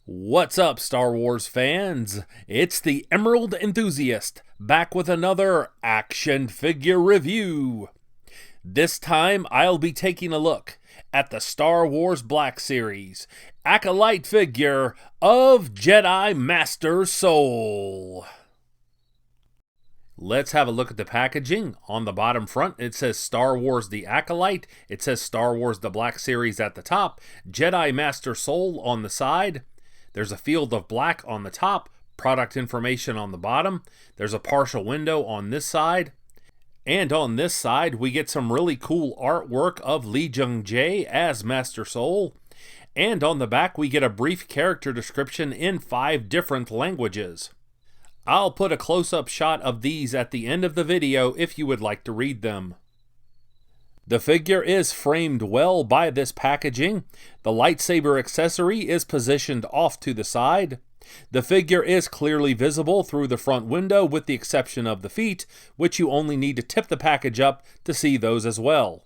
What's up, Star Wars fans? It's the Emerald Enthusiast, back with another action figure review. This time, I'll be taking a look at the Star Wars Black Series Acolyte figure of Jedi Master Soul. Let's have a look at the packaging. On the bottom front, it says Star Wars The Acolyte. It says Star Wars The Black Series at the top. Jedi Master Soul on the side. There's a field of black on the top, product information on the bottom. There's a partial window on this side. And on this side, we get some really cool artwork of Lee Jung-jae as Master Soul. And on the back, we get a brief character description in 5 different languages. I'll put a close-up shot of these at the end of the video if you would like to read them. The figure is framed well by this packaging. The lightsaber accessory is positioned off to the side. The figure is clearly visible through the front window with the exception of the feet, which you only need to tip the package up to see those as well.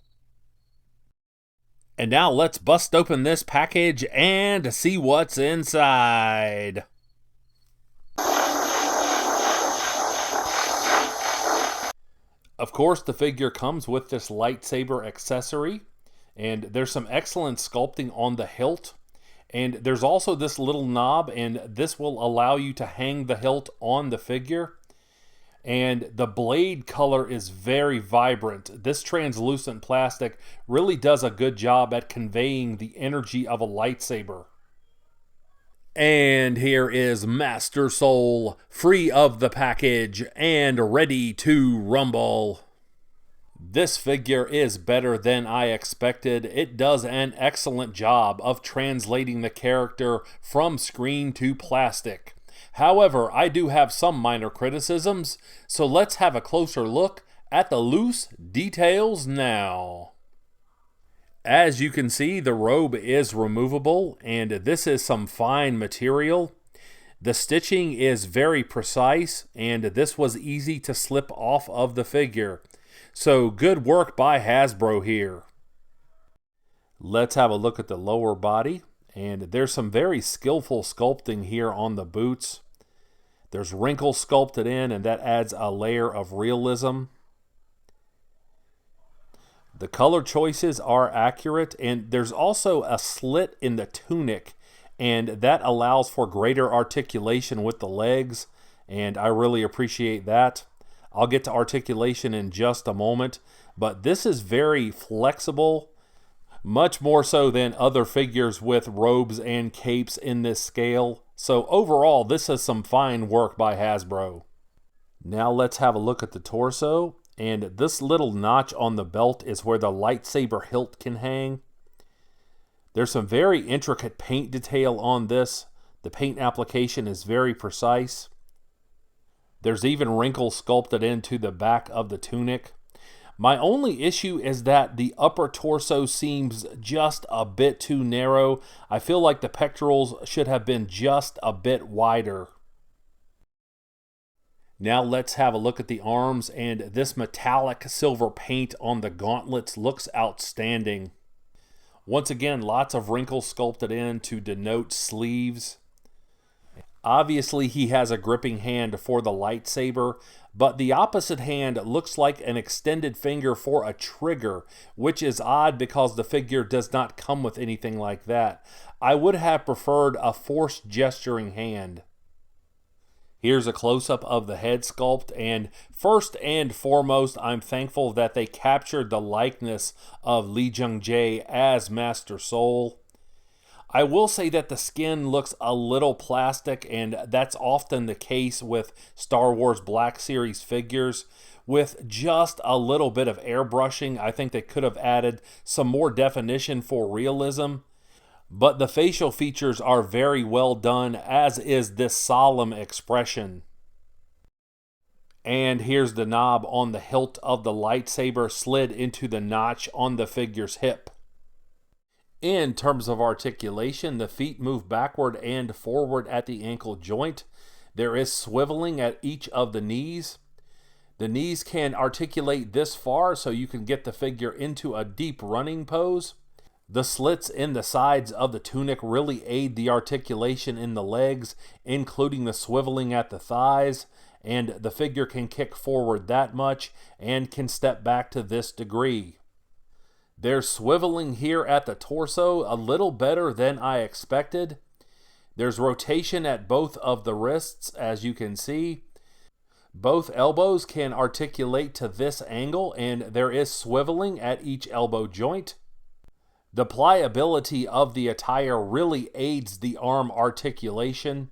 And now let's bust open this package and see what's inside. Of course, the figure comes with this lightsaber accessory, and there's some excellent sculpting on the hilt. And there's also this little knob, and this will allow you to hang the hilt on the figure. And the blade color is very vibrant. This translucent plastic really does a good job at conveying the energy of a lightsaber. And here is Master Soul, free of the package and ready to rumble. This figure is better than I expected. It does an excellent job of translating the character from screen to plastic. However, I do have some minor criticisms, so let's have a closer look at the loose details now. As you can see, the robe is removable, and this is some fine material. The stitching is very precise, and this was easy to slip off of the figure. So good work by Hasbro here. Let's have a look at the lower body, and there's some very skillful sculpting here on the boots. There's wrinkles sculpted in, and that adds a layer of realism. The color choices are accurate, and there's also a slit in the tunic, and that allows for greater articulation with the legs, and I really appreciate that. I'll get to articulation in just a moment, but this is very flexible, much more so than other figures with robes and capes in this scale. So overall, this is some fine work by Hasbro. Now let's have a look at the torso. And this little notch on the belt is where the lightsaber hilt can hang. There's some very intricate paint detail on this. The paint application is very precise. There's even wrinkles sculpted into the back of the tunic. My only issue is that the upper torso seems just a bit too narrow. I feel like the pectorals should have been just a bit wider. Now let's have a look at the arms, and this metallic silver paint on the gauntlets looks outstanding. Once again, lots of wrinkles sculpted in to denote sleeves. Obviously, he has a gripping hand for the lightsaber, but the opposite hand looks like an extended finger for a trigger, which is odd because the figure does not come with anything like that. I would have preferred a force gesturing hand. Here's a close-up of the head sculpt, and first and foremost, I'm thankful that they captured the likeness of Lee Jung-jae as Master Soul. I will say that the skin looks a little plastic, and that's often the case with Star Wars Black Series figures. With just a little bit of airbrushing, I think they could have added some more definition for realism. But the facial features are very well done, as is this solemn expression. And here's the knob on the hilt of the lightsaber slid into the notch on the figure's hip. In terms of articulation, the feet move backward and forward at the ankle joint. There is swiveling at each of the knees. The knees can articulate this far so you can get the figure into a deep running pose. The slits in the sides of the tunic really aid the articulation in the legs, including the swiveling at the thighs, and the figure can kick forward that much and can step back to this degree. There's swiveling here at the torso, a little better than I expected. There's rotation at both of the wrists, as you can see. Both elbows can articulate to this angle, and there is swiveling at each elbow joint. The pliability of the attire really aids the arm articulation.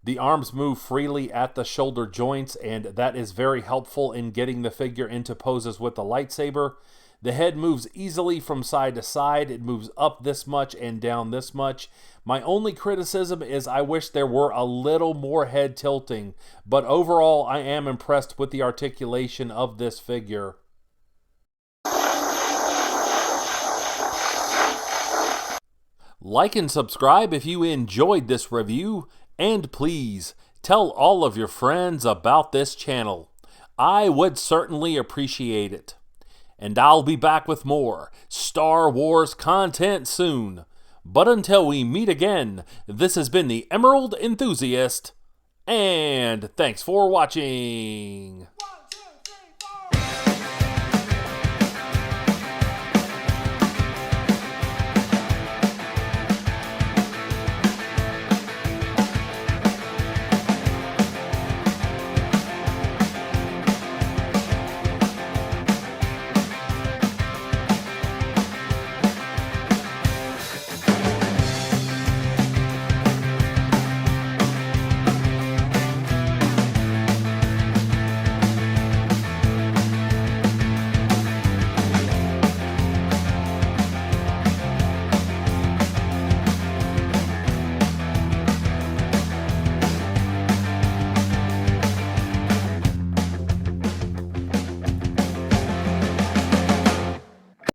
The arms move freely at the shoulder joints, and that is very helpful in getting the figure into poses with the lightsaber. The head moves easily from side to side. It moves up this much and down this much. My only criticism is I wish there were a little more head tilting, but overall I am impressed with the articulation of this figure. Like and subscribe if you enjoyed this review, and please tell all of your friends about this channel. I would certainly appreciate it. And I'll be back with more Star Wars content soon. But until we meet again, this has been the Emerald Enthusiast, and thanks for watching.